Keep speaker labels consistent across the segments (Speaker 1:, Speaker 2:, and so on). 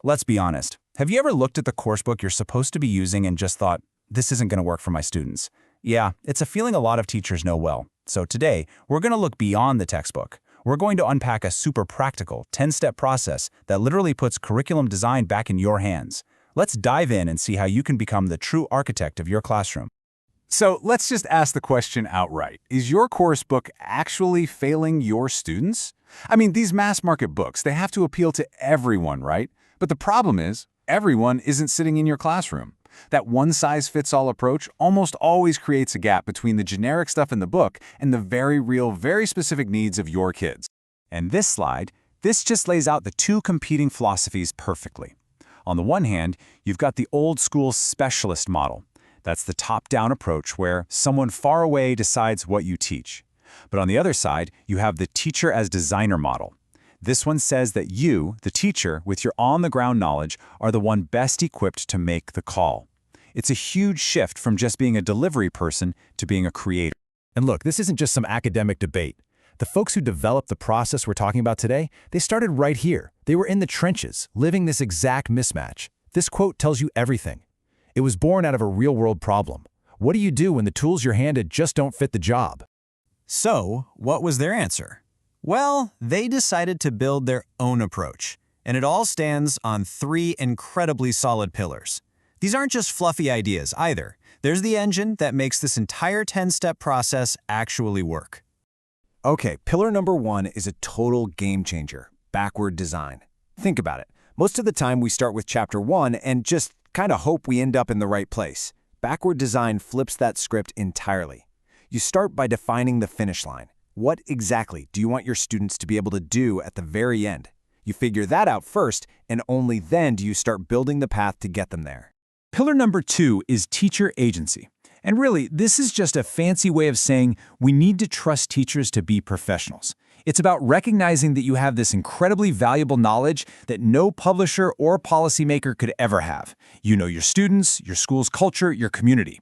Speaker 1: Let's be honest. Have you ever looked at the coursebook you're supposed to be using and just thought, this isn't going to work for my students? Yeah, it's a feeling a lot of teachers know well. So today, we're going to look beyond the textbook. We're going to unpack a super practical 10-step process that literally puts curriculum design back in your hands. Let's dive in and see how you can become the true architect of your classroom.
Speaker 2: So let's just ask the question outright. Is your course book actually failing your students? I mean, these mass market books, they have to appeal to everyone, right? But the problem is, everyone isn't sitting in your classroom. That one-size-fits-all approach almost always creates a gap between the generic stuff in the book and the very real, very specific needs of your kids.
Speaker 1: And this slide, this just lays out the two competing philosophies perfectly. On the one hand, you've got the old-school specialist model. That's the top-down approach where someone far away decides what you teach. But on the other side, you have the teacher as designer model. This one says that you, the teacher, with your on-the-ground knowledge, are the one best equipped to make the call. It's a huge shift from just being a delivery person to being a creator.
Speaker 3: And look, this isn't just some academic debate. The folks who developed the process we're talking about today, they started right here. They were in the trenches, living this exact mismatch. This quote tells you everything. It was born out of a real-world problem. What do you do when the tools you're handed just don't fit the job?
Speaker 4: So, what was their answer? Well, they decided to build their own approach, and it all stands on three incredibly solid pillars. These aren't just fluffy ideas either. There's the engine that makes this entire 10-step process actually work.
Speaker 3: Okay, pillar number one is a total game changer, backward design. Think about it. Most of the time we start with chapter 1 and just kind of hope we end up in the right place. Backward design flips that script entirely. You start by defining the finish line. What exactly do you want your students to be able to do at the very end? You figure that out first, and only then do you start building the path to get them there.
Speaker 1: Pillar number 2 is teacher agency. And really, this is just a fancy way of saying we need to trust teachers to be professionals. It's about recognizing that you have this incredibly valuable knowledge that no publisher or policymaker could ever have. You know your students, your school's culture, your community.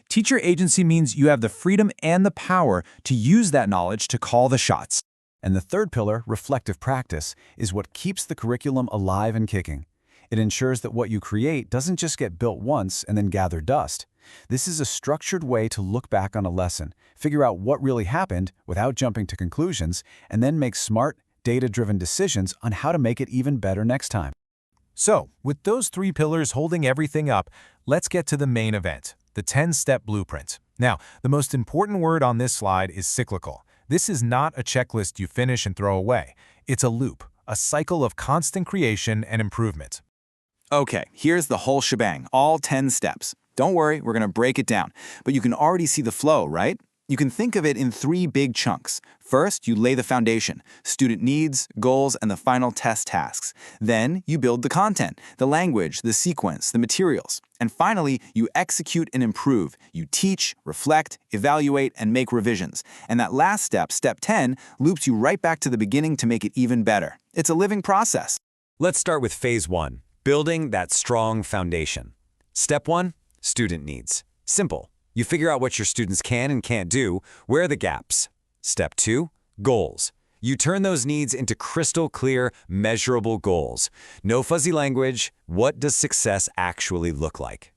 Speaker 1: Teacher agency means you have the freedom and the power to use that knowledge to call the shots.
Speaker 2: And the third pillar, reflective practice, is what keeps the curriculum alive and kicking. It ensures that what you create doesn't just get built once and then gather dust. This is a structured way to look back on a lesson, figure out what really happened without jumping to conclusions, and then make smart, data-driven decisions on how to make it even better next time.
Speaker 5: So, with those three pillars holding everything up, let's get to the main event, the 10-step blueprint. Now, the most important word on this slide is cyclical. This is not a checklist you finish and throw away. It's a loop, a cycle of constant creation and improvement.
Speaker 6: Okay, here's the whole shebang, all 10 steps. Don't worry, we're going to break it down. But you can already see the flow, right? You can think of it in 3 big chunks. First, you lay the foundation, student needs, goals, and the final test tasks. Then, you build the content, the language, the sequence, the materials. And finally, you execute and improve. You teach, reflect, evaluate, and make revisions. And that last step, step 10, loops you right back to the beginning to make it even better. It's a living process.
Speaker 7: Let's start with phase 1, building that strong foundation. Step 1, student needs. Simple. You figure out what your students can and can't do, where are the gaps. Step 2, goals. You turn those needs into crystal clear, measurable goals. No fuzzy language. What does success actually look like?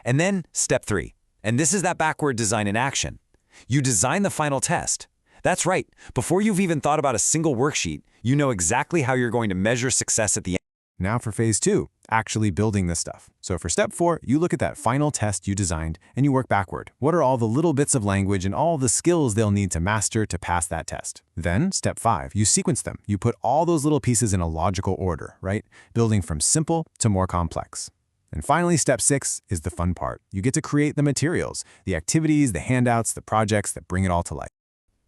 Speaker 7: And then step 3, and this is that backward design in action. You design the final test. That's right. Before you've even thought about a single worksheet, you know exactly how you're going to measure success at the end.
Speaker 2: Now for phase 2, actually building this stuff. So for step 4, you look at that final test you designed and you work backward. What are all the little bits of language and all the skills they'll need to master to pass that test? Then, step 5, you sequence them. You put all those little pieces in a logical order, right? Building from simple to more complex. And finally, step 6 is the fun part. You get to create the materials, the activities, the handouts, the projects that bring it all to life.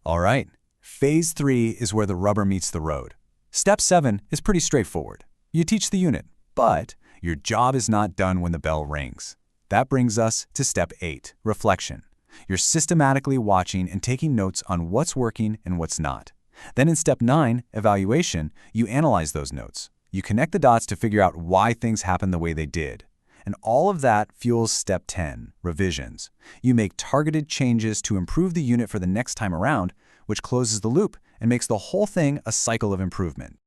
Speaker 2: All right, phase 3 is where the rubber meets the road. Step 7 is pretty straightforward. You teach the unit, but your job is not done when the bell rings. That brings us to step 8, reflection. You're systematically watching and taking notes on what's working and what's not. Then in step 9, evaluation, you analyze those notes. You connect the dots to figure out why things happened the way they did. And all of that fuels step 10, revisions. You make targeted changes to improve the unit for the next time around, which closes the loop and makes the whole thing a cycle of improvement.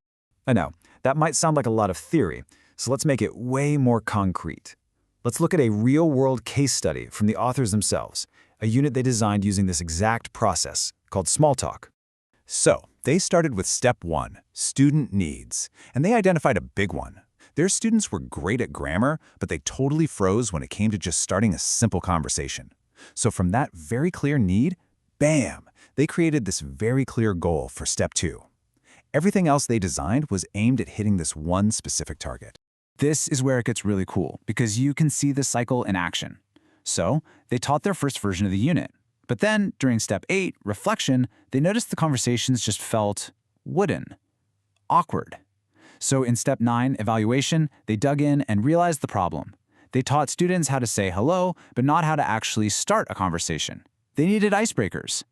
Speaker 3: I know, that might sound like a lot of theory. So let's make it way more concrete. Let's look at a real-world case study from the authors themselves, a unit they designed using this exact process called Smalltalk.
Speaker 1: So, they started with step 1, student needs, and they identified a big one. Their students were great at grammar, but they totally froze when it came to just starting a simple conversation. So from that very clear need, bam, they created this very clear goal for step 2. Everything else they designed was aimed at hitting this one specific target.
Speaker 8: This is where it gets really cool, because you can see the cycle in action. So, they taught their first version of the unit. But then, during step 8, reflection, they noticed the conversations just felt wooden, awkward. So in step 9, evaluation, they dug in and realized the problem. They taught students how to say hello, but not how to actually start a conversation. They needed icebreakers.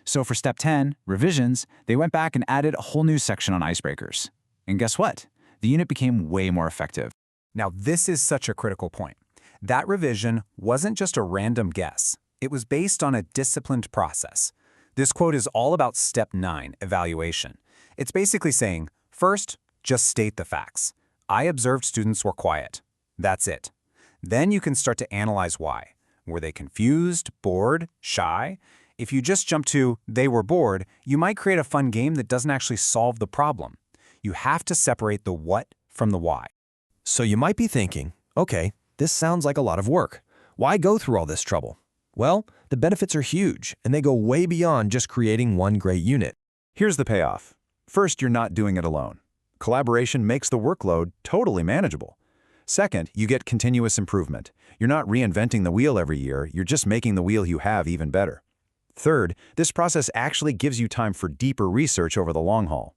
Speaker 8: So for step 10, revisions, they went back and added a whole new section on icebreakers. And guess what? The unit became way more effective.
Speaker 2: Now, this is such a critical point. That revision wasn't just a random guess. It was based on a disciplined process. This quote is all about step 9, evaluation. It's basically saying, first, just state the facts. I observed students were quiet. That's it. Then you can start to analyze why. Were they confused, bored, shy? If you just jump to, they were bored, you might create a fun game that doesn't actually solve the problem. You have to separate the what from the why.
Speaker 9: So you might be thinking, okay, this sounds like a lot of work. Why go through all this trouble? Well, the benefits are huge, and they go way beyond just creating one great unit.
Speaker 1: Here's the payoff. First, you're not doing it alone. Collaboration makes the workload totally manageable. Second, you get continuous improvement. You're not reinventing the wheel every year, you're just making the wheel you have even better. Third, this process actually gives you time for deeper research over the long haul.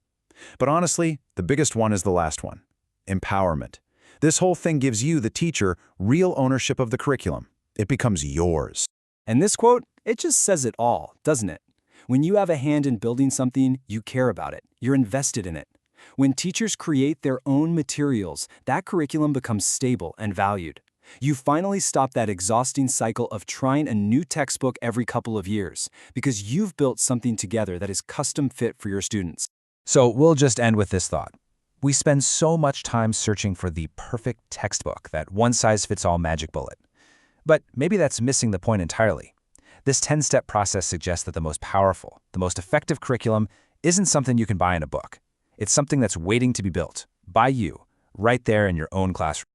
Speaker 1: But honestly, the biggest one is the last one. Empowerment. This whole thing gives you, the teacher, real ownership of the curriculum. It becomes yours.
Speaker 10: And this quote, it just says it all, doesn't it? When you have a hand in building something, you care about it. You're invested in it. When teachers create their own materials, that curriculum becomes stable and valued. You finally stop that exhausting cycle of trying a new textbook every couple of years, because you've built something together that is custom fit for your students.
Speaker 5: So we'll just end with this thought. We spend so much time searching for the perfect textbook, that one-size-fits-all magic bullet. But maybe that's missing the point entirely. This 10-step process suggests that the most powerful, the most effective curriculum isn't something you can buy in a book. It's something that's waiting to be built by you, right there in your own classroom.